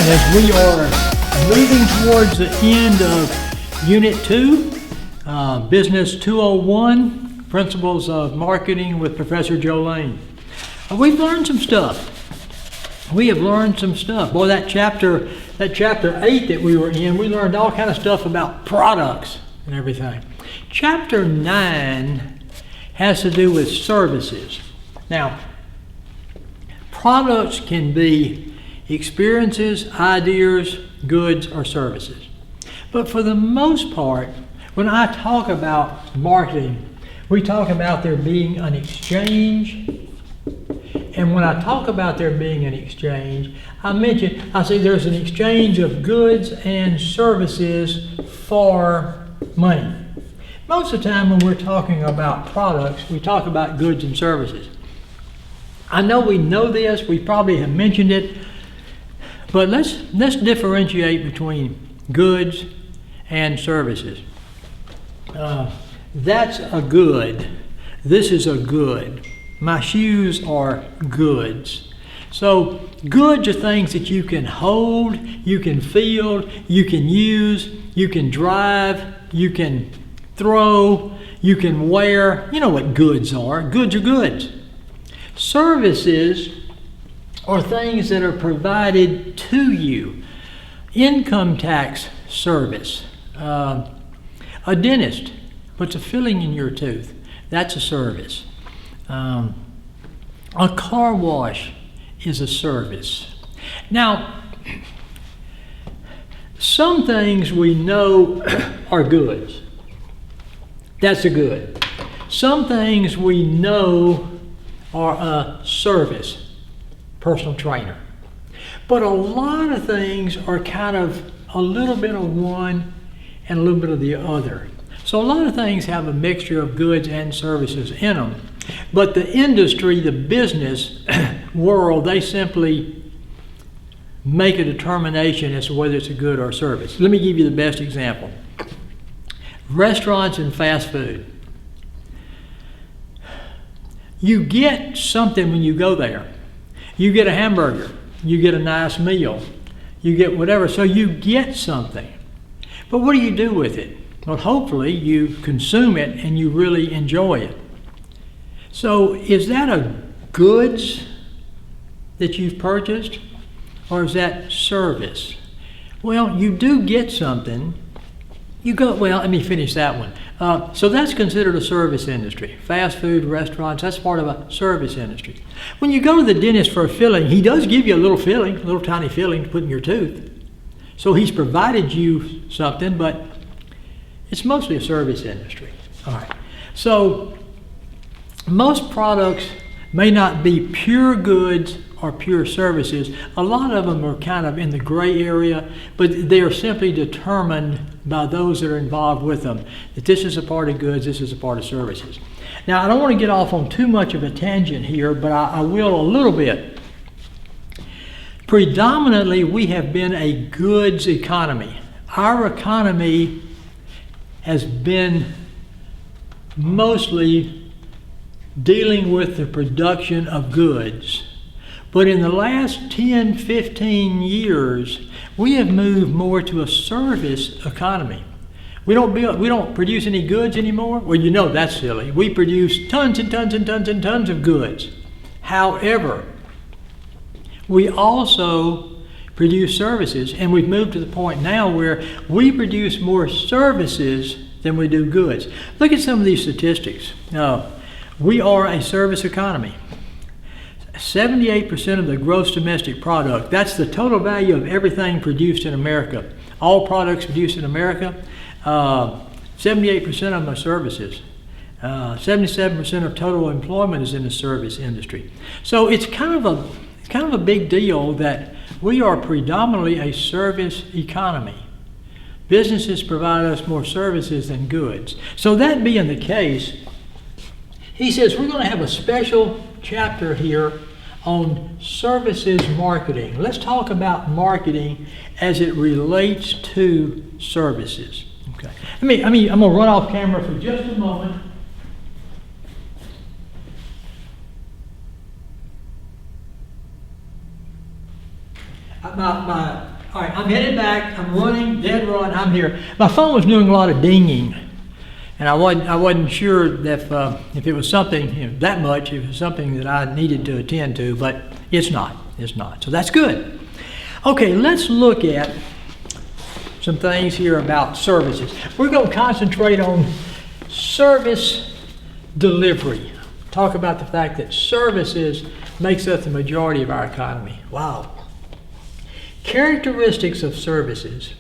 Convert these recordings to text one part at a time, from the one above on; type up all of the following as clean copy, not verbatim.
as we are moving towards the end of Unit 2, Business 201, Principles of Marketing with Professor Joe Lane. We've learned some stuff. We have learned some stuff. Boy, that chapter 8 that we were in, we learned all kind of stuff about products and everything. Chapter 9 has to do with services. Now, products can be experiences, ideas, goods, or services. But for the most part, when I talk about marketing, we talk about there being an exchange. And when I talk about there being an exchange, I say there's an exchange of goods and services for money. Most of the time when we're talking about products, we talk about goods and services. I know we know this, we probably have mentioned it, but let's differentiate between goods and services. That's a good. This is a good. My shoes are goods. So goods are things that you can hold, you can feel, you can use, you can drive, you can throw, you can wear. You know what goods are. Goods are goods. Services are things that are provided to you. Income tax service. A dentist puts a filling in your tooth. That's a service. A car wash is a service. Now, some things we know are goods. That's a good. Some things we know are a service. Personal trainer. But a lot of things are kind of a little bit of one and a little bit of the other. So a lot of things have a mixture of goods and services in them. But the industry, the business world, they simply make a determination as to whether it's a good or a service. Let me give you the best example. Restaurants and fast food. You get something when you go there. You get a hamburger, you get a nice meal, you get whatever, so you get something. But what do you do with it? Well, hopefully you consume it and you really enjoy it. So is that a goods that you've purchased, or is that service? Well, you do get something. Let me finish that one. So that's considered a service industry. Fast food, restaurants, that's part of a service industry. When you go to the dentist for a filling, he does give you a little filling, a little tiny filling to put in your tooth. So he's provided you something, but it's mostly a service industry. All right. So most products may not be pure goods or pure services. A lot of them are kind of in the gray area, but they are simply determined by those that are involved with them, that this is a part of goods, this is a part of services. Now, I don't want to get off on too much of a tangent here, but I will a little bit. Predominantly, we have been a goods economy. Our economy has been mostly dealing with the production of goods. But in the last 10, 15 years, we have moved more to a service economy. We don't produce any goods anymore. Well, you know that's silly. We produce tons and tons and tons and tons of goods. However, we also produce services, and we've moved to the point now where we produce more services than we do goods. Look at some of these statistics. We are a service economy. 78% of the gross domestic product, that's the total value of everything produced in America. All products produced in America, 78% of them are services. 77% of total employment is in the service industry. So it's kind of a big deal that we are predominantly a service economy. Businesses provide us more services than goods. So that being the case, he says we're going to have a special chapter here on services marketing. Let's talk about marketing as it relates to services. Okay. I'm going to run off camera for just a moment. My All right, I'm headed back. I'm running, dead run. I'm here. My phone was doing a lot of dinging, and I wasn't sure if it was something that much. It was something that I needed to attend to, but it's not. It's not. So that's good. Okay, let's look at some things here about services. We're going to concentrate on service delivery. Talk about the fact that services makes up the majority of our economy. Wow. Characteristics of services.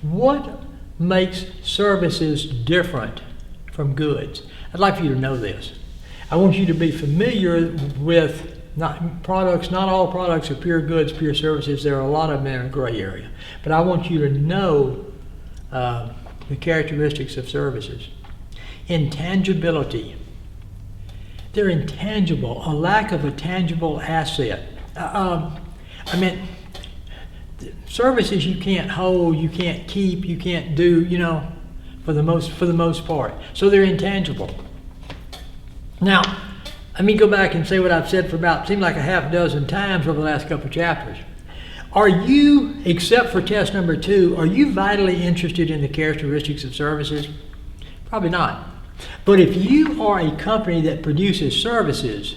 What makes services different from goods? I'd like for you to know this. I want you to be familiar with not all products are pure goods, pure services. There are a lot of them in a gray area. But I want you to know the characteristics of services. Intangibility. They're intangible, a lack of a tangible asset. Services you can't hold, you can't keep, you can't do, for the most part. So they're intangible. Now, let me go back and say what I've said for seemed like a half dozen times over the last couple of chapters. Are you, except for test number 2, are you vitally interested in the characteristics of services? Probably not. But if you are a company that produces services,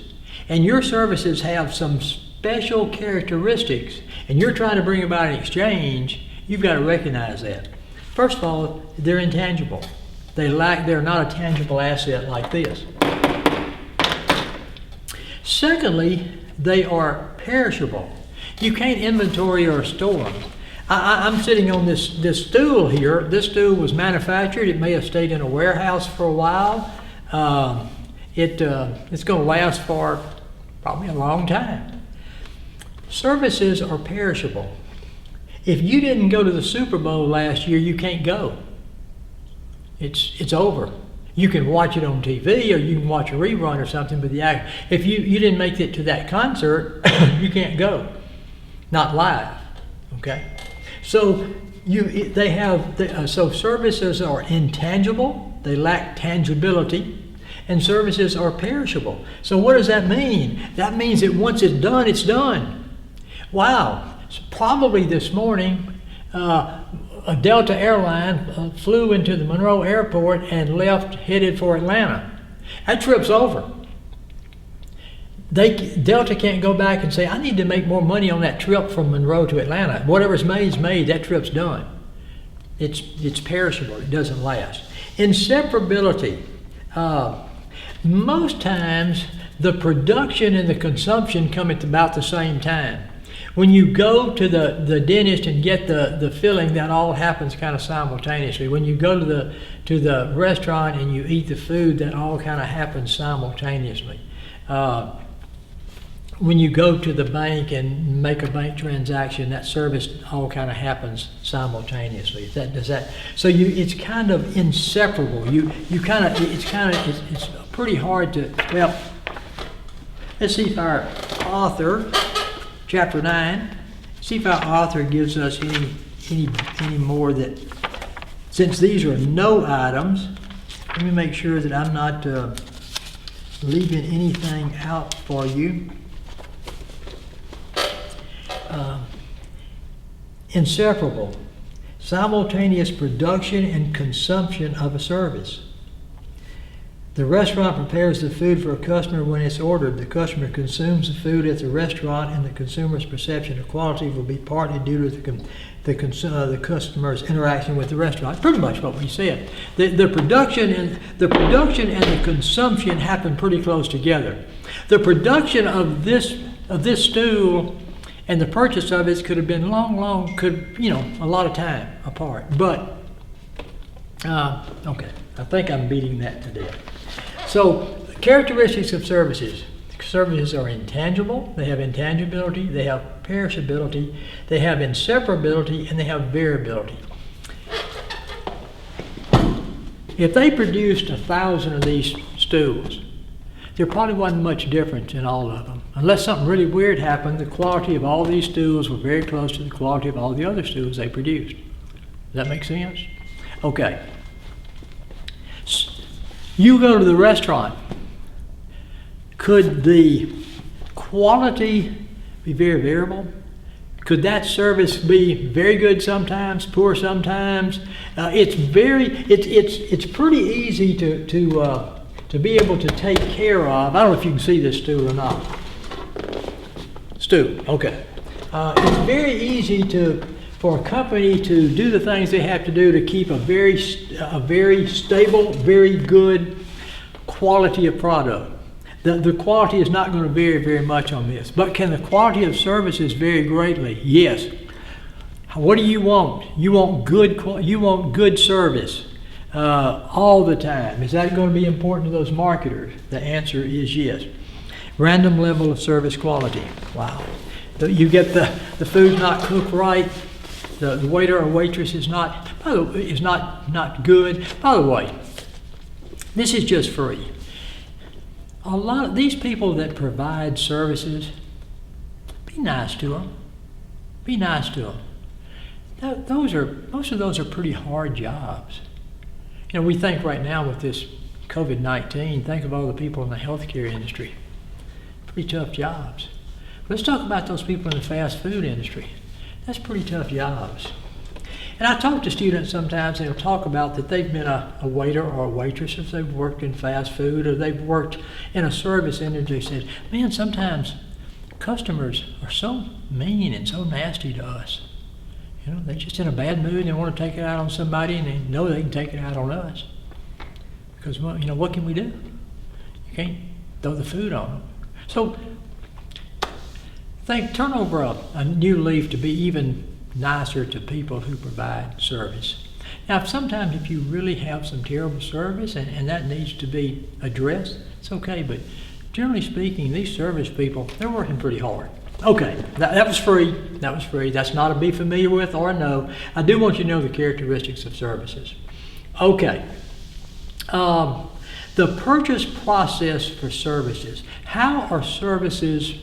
and your services have some special characteristics, and you're trying to bring about an exchange, you've got to recognize that. First of all, they're intangible. They're not a tangible asset like this. Secondly, they are perishable. You can't inventory or store them. I'm sitting on this stool here. This stool was manufactured. It may have stayed in a warehouse for a while. It's going to last for probably a long time. Services are perishable. If you didn't go to the Super Bowl last year, you can't go. It's over. You can watch it on TV or you can watch a rerun or something, but if you didn't make it to that concert, you can't go. Not live. Okay? So so services are intangible, they lack tangibility, and services are perishable. So what does that mean? That means that once it's done, it's done. Wow. So probably this morning, a Delta airline flew into the Monroe Airport and headed for Atlanta. That trip's over. Delta can't go back and say, I need to make more money on that trip from Monroe to Atlanta. Whatever's made is made. That trip's done. It's perishable. It doesn't last. Inseparability. Most times, the production and the consumption come at about the same time. When you go to the dentist and get the filling, that all happens kind of simultaneously. When you go to the restaurant and you eat the food, that all kind of happens simultaneously. When you go to the bank and make a bank transaction, that service all kind of happens simultaneously. So it's kind of inseparable. It's pretty hard to. Well, let's see if our author, chapter 9, see if our author gives us any more that. Since these are no items, let me make sure that I'm not leaving anything out for you. Inseparable, simultaneous production and consumption of a service. The restaurant prepares the food for a customer when it's ordered. The customer consumes the food at the restaurant, and the consumer's perception of quality will be partly due to the customer's interaction with the restaurant. Pretty much what we said. The production and the consumption happen pretty close together. The production of this stool and the purchase of it could have been a lot of time apart. But, okay, I think I'm beating that to death. So, characteristics of services. Services are intangible, they have intangibility, they have perishability, they have inseparability, and they have variability. If they produced 1,000 of these stools, there probably wasn't much difference in all of them. Unless something really weird happened, the quality of all these stools were very close to the quality of all the other stools they produced. Does that make sense? Okay. You go to the restaurant. Could the quality be very variable? Could that service be very good sometimes, poor sometimes? It's pretty easy to be able to take care of. I don't know if you can see this, Stu, or not. Stu, okay. It's very easy for a company to do the things they have to do to keep a very stable, very good quality of product. The quality is not going to vary very much on this, but can the quality of services vary greatly? Yes. What do you want? You want good service all the time. Is that going to be important to those marketers? The answer is yes. Random level of service quality. Wow. You get the food's not cooked right. The waiter or waitress is not good. By the way, this is just free. A lot of these people that provide services, be nice to them. Be nice to them. Most of those are pretty hard jobs. You know, we think right now with this COVID-19, think of all the people in the healthcare industry. Pretty tough jobs. Let's talk about those people in the fast food industry. That's pretty tough jobs. And I talk to students sometimes, and they'll talk about that they've been a waiter or a waitress if they've worked in fast food, or they've worked in a service industry. They said, man, sometimes customers are so mean and so nasty to us. You know, they're just in a bad mood and they want to take it out on somebody, and they know they can take it out on us. Because, well, you know, what can we do? You can't throw the food on them. So, turn over a new leaf to be even nicer to people who provide service. Now, sometimes if you really have some terrible service and that needs to be addressed, it's okay, but generally speaking, these service people, they're working pretty hard. Okay, that was free. That was free. That's not a be familiar with or a no. I do want you to know the characteristics of services. Okay. The purchase process for services. How are services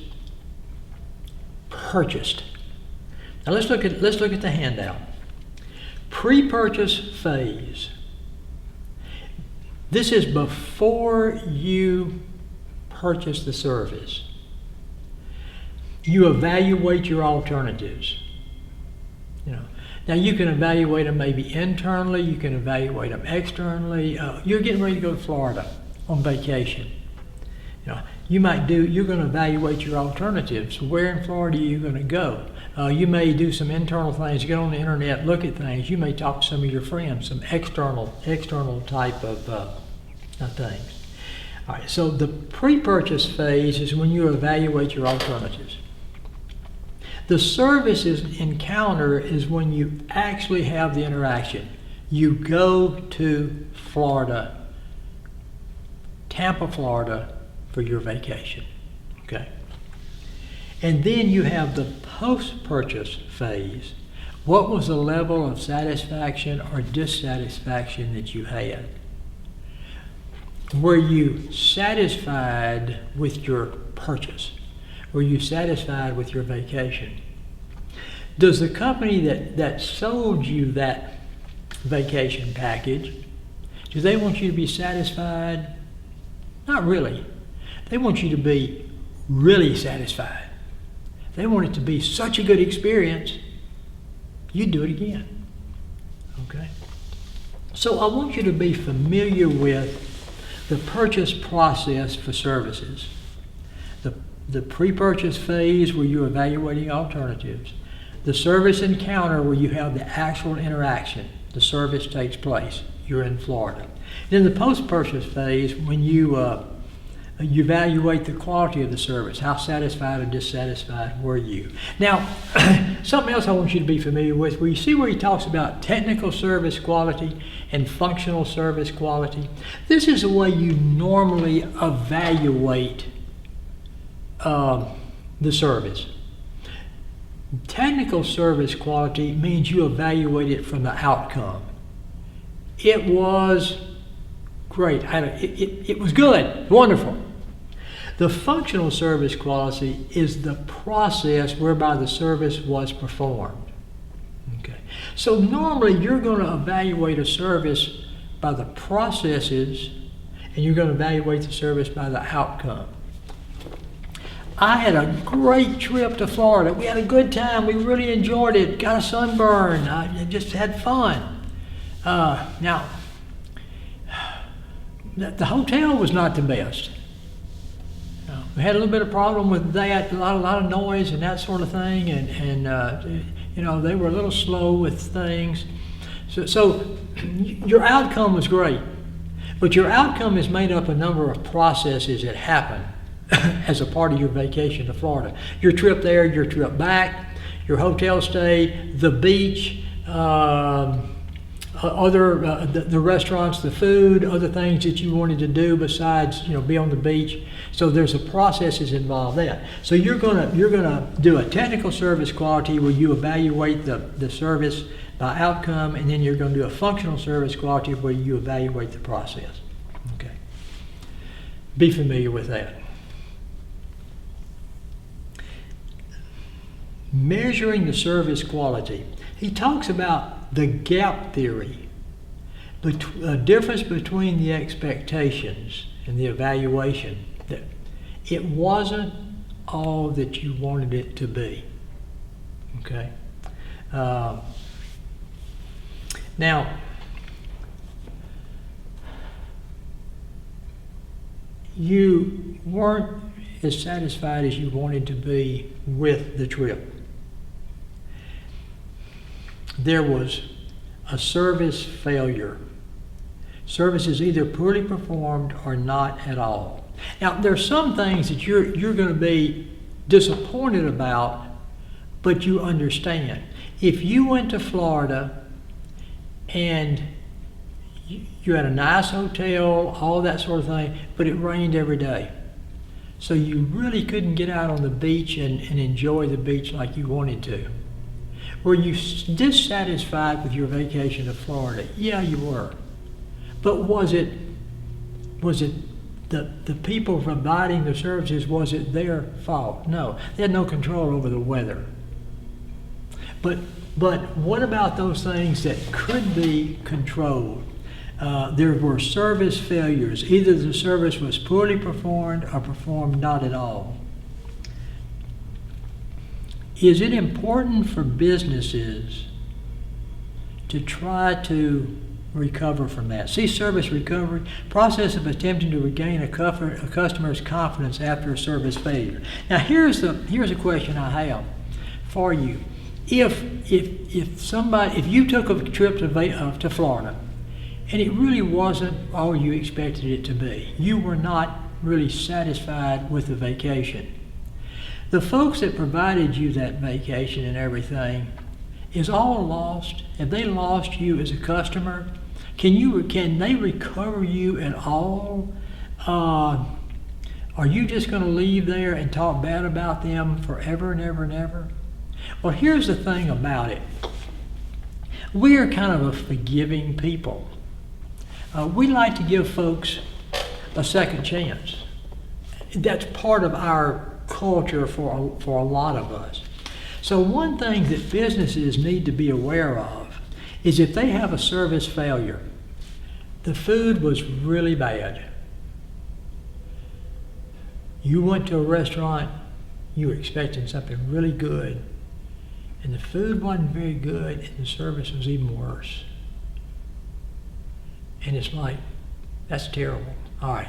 purchased? Now let's look at the handout. Pre-purchase phase. This is before you purchase the service. You evaluate your alternatives. You know, now you can evaluate them maybe internally. You can evaluate them externally. You're getting ready to go to Florida on vacation. You know, you're going to evaluate your alternatives. Where in Florida are you going to go? You may do some internal things, get on the internet, look at things. You may talk to some of your friends, some external type of things. All right, so the pre-purchase phase is when you evaluate your alternatives. The services encounter is when you actually have the interaction. You go to Florida, Tampa, Florida, for your vacation, okay? And then you have the post-purchase phase. What was the level of satisfaction or dissatisfaction that you had? Were you satisfied with your purchase? Were you satisfied with your vacation? Does the company that sold you that vacation package, do they want you to be satisfied? Not really. They want you to be really satisfied. They want it to be such a good experience, you'd do it again. Okay? So I want you to be familiar with the purchase process for services. The pre-purchase phase where you're evaluating alternatives. The service encounter where you have the actual interaction. The service takes place. You're in Florida. Then the post-purchase phase when you evaluate the quality of the service. How satisfied or dissatisfied were you? Now, something else I want you to be familiar with, where you see where he talks about technical service quality and functional service quality. This is the way you normally evaluate the service. Technical service quality means you evaluate it from the outcome. It was great. It was good, wonderful. The functional service quality is the process whereby the service was performed. Okay. So normally you're going to evaluate a service by the processes, and you're going to evaluate the service by the outcome. I had a great trip to Florida. We had a good time. We really enjoyed it. Got a sunburn. I just had fun. Now, the hotel was not the best. We had a little bit of problem with that, a lot of noise and that sort of thing, and you know, they were a little slow with things. So your outcome was great, but your outcome is made up of a number of processes that happen as a part of your vacation to Florida. Your trip there, your trip back, your hotel stay, the beach, the restaurants, the food, other things that you wanted to do besides, you know, be on the beach. So there's a processes involved there. So you're gonna do a technical service quality where you evaluate the service by outcome, and then you're going to do a functional service quality where you evaluate the process. Okay. Be familiar with that. Measuring the service quality. He talks about the gap theory, a difference between the expectations and the evaluation. That it wasn't all that you wanted it to be. Okay. Now, you weren't as satisfied as you wanted to be with the trip. There was a service failure. Service is either poorly performed or not at all. Now, there are some things that you're going to be disappointed about, but you understand. If you went to Florida and you had a nice hotel, all that sort of thing, but it rained every day, so you really couldn't get out on the beach and enjoy the beach like you wanted to. Were you dissatisfied with your vacation to Florida? Yeah, you were. But was it the people providing the services, was it their fault? No. They had no control over the weather. But what about those things that could be controlled? There were service failures. Either the service was poorly performed or performed not at all. Is it important for businesses to try to recover from that? See, service recovery, process of attempting to regain a customer's confidence after a service failure. Now, here's a question I have for you. If you took a trip to Florida and it really wasn't all you expected it to be, you were not really satisfied with the vacation. The folks that provided you that vacation and everything, is all lost? Have they lost you as a customer? Can they recover you at all? Are you just going to leave there and talk bad about them forever and ever and ever? Well, here's the thing about it. We are kind of a forgiving people. We like to give folks a second chance. That's part of our culture for a lot of us. So one thing that businesses need to be aware of is if they have a service failure, the food was really bad. You went to a restaurant, you were expecting something really good, and the food wasn't very good and the service was even worse. And it's like, that's terrible. All right.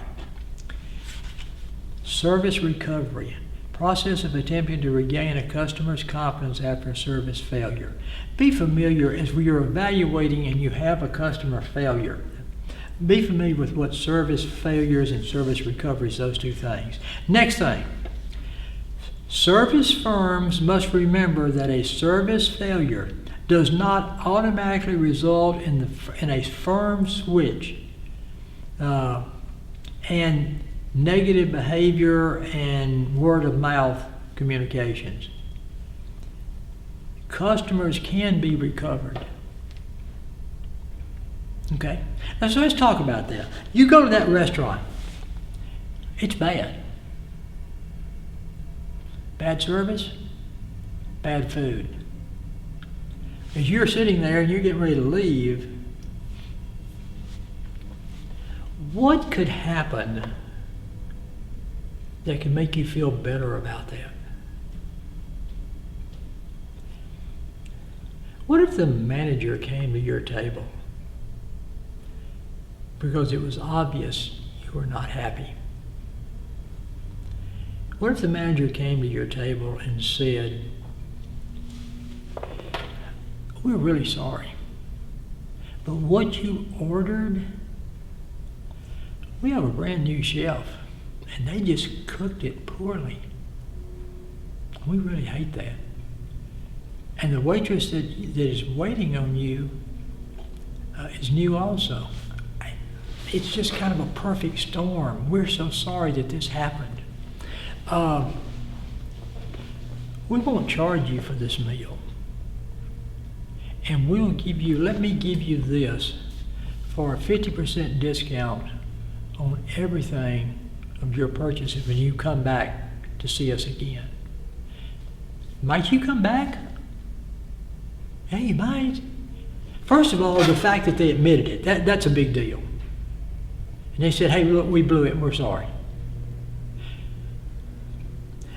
Service recovery. Process of attempting to regain a customer's confidence after a service failure. Be familiar as we are evaluating and you have a customer failure. Be familiar with what service failures and service recoveries, those two things. Next thing, service firms must remember that a service failure does not automatically result in a firm switch and negative behavior and word of mouth communications. Customers can be recovered. Okay? Now, so let's talk about that. You go to that restaurant. It's bad. Bad service, bad food. As you're sitting there and you're getting ready to leave, what could happen that can make you feel better about that? What if the manager came to your table because it was obvious you were not happy? What if the manager came to your table and said, "We're really sorry, but what you ordered, we have a brand new chef and they just cooked it poorly. We really hate that. And the waitress that is waiting on you is new also. It's just kind of a perfect storm. We're so sorry that this happened. We won't charge you for this meal. And we'll give you, let me give you this for a 50% discount on everything of your purchases when you come back to see us again." Might you come back? Yeah, you might. First of all, the fact that they admitted it, that's a big deal. And they said, "Hey, look, we blew it, we're sorry."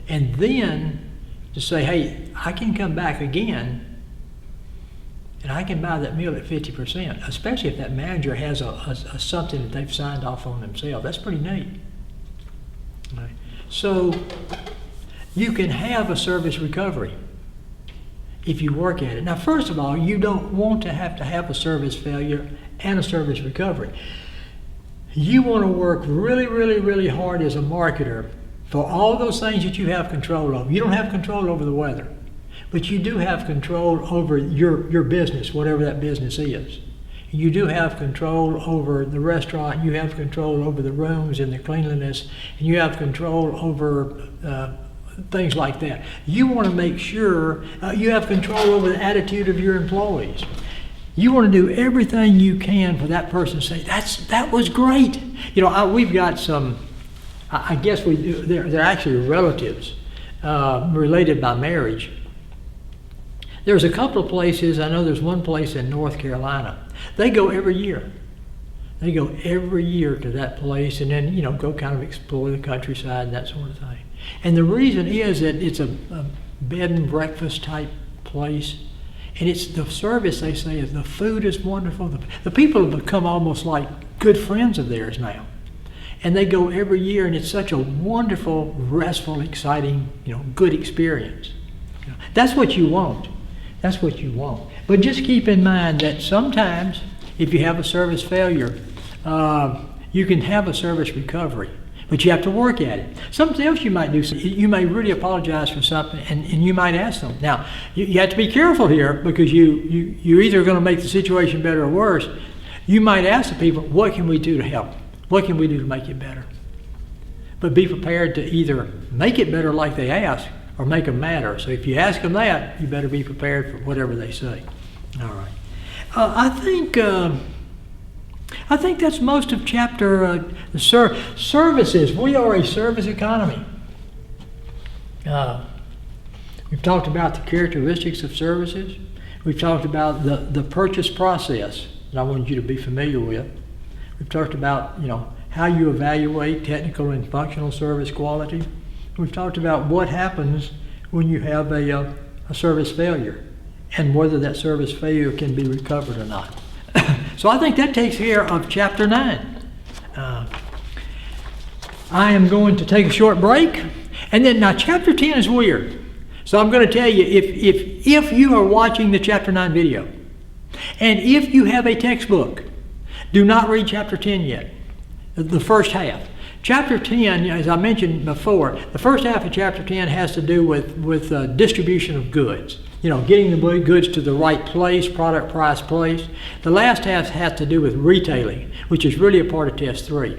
And then to say, "Hey, I can come back again and I can buy that meal at 50%, especially if that manager has a something that they've signed off on themselves." That's pretty neat. Right. So you can have a service recovery if you work at it. Now, first of all, you don't want to have a service failure and a service recovery. You want to work really, really, really hard as a marketer for all those things that you have control over. You don't have control over the weather, but you do have control over your business, whatever that business is. You do have control over the restaurant, you have control over the rooms and the cleanliness, and you have control over things like that. You want to make sure you have control over the attitude of your employees. You want to do everything you can for that person to say, that was great. You know, we've got some, I guess we do, they're actually relatives related by marriage. There's a couple of places, I know there's one place in North Carolina. They go every year. They go every year to that place and then, go kind of explore the countryside and that sort of thing. And the reason is that it's a bed and breakfast type place. And it's the service, they say, is the food is wonderful. The people have become almost like good friends of theirs now. And they go every year, and it's such a wonderful, restful, exciting, good experience. That's what you want. That's what you want. But just keep in mind that sometimes, if you have a service failure, you can have a service recovery. But you have to work at it. Something else you might do, you may really apologize for something, and you might ask them. Now, you have to be careful here because you're either going to make the situation better or worse. You might ask the people, what can we do to help? What can we do to make it better? But be prepared to either make it better like they ask or make them madder. So if you ask them that, you better be prepared for whatever they say. All right. I think that's most of chapter services. We are a service economy. We've talked about the characteristics of services. We've talked about the purchase process that I wanted you to be familiar with. We've talked about how you evaluate technical and functional service quality. We've talked about what happens when you have a service failure and whether that service failure can be recovered or not. So I think that takes care of chapter 9. I am going to take a short break, and then now chapter 10 is weird. So I'm going to tell you, if you are watching the chapter 9 video, and if you have a textbook, do not read chapter 10 yet, the first half. Chapter 10, as I mentioned before, the first half of chapter 10 has to do with distribution of goods. Getting the goods to the right place, product, price, place. The last half has to do with retailing, which is really a part of test 3.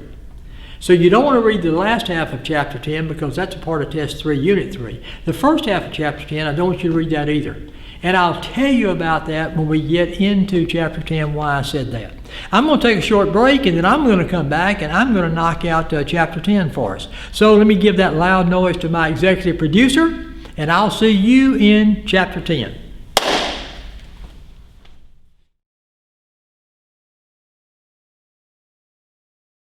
So you don't want to read the last half of chapter 10 because that's a part of test 3, unit 3. The first half of chapter 10, I don't want you to read that either. And I'll tell you about that when we get into chapter 10, why I said that. I'm going to take a short break, and then I'm going to come back, and I'm going to knock out chapter 10 for us. So let me give that loud noise to my executive producer, and I'll see you in chapter 10.